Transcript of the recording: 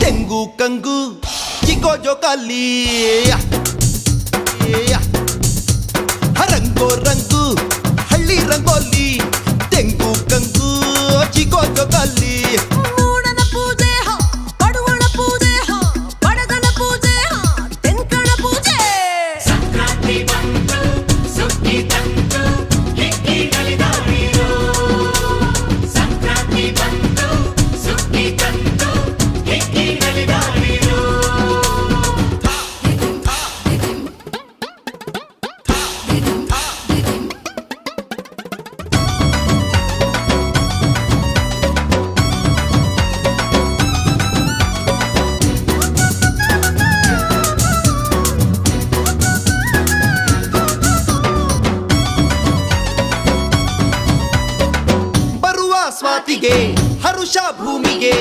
ತೆಂಗು ಕಂಗು ಚಿಕ್ಕೋ ಜೋಕಾಲಿ ರಂಗೋ ರಂಗು ಹಳ್ಳಿ ರಂಗೋಲಿ ತೆಂಗು ಕಂಗು ಚಿಕ್ಕೋ ಜೋಕಾಲಿ ಮೂಡನ ಪೂಜೆ ಪಡುವಣ ಪೂಜೆ ಪಡಗನ ಪೂಜೆ ತೆಂಕಣ ಪೂಜೆ ಸಂಕ್ರಾಂತಿ ಬಂತು ಸುಗ್ಗಿ ತಂತು ಹಿಕ್ಕಿಗಳಿದಾಡಿರೋ ಸಂಕ್ರಾಂತಿ ಬಂತು ಸುಗ್ಗಿ ತಂತು ಹಿಕ್ಕಿಗಳಿದಾಡಿರೋ ಬರುವ ಸ್ವಾತಿಗೆ ಹರುಷ ಭೂಮಿಗೆ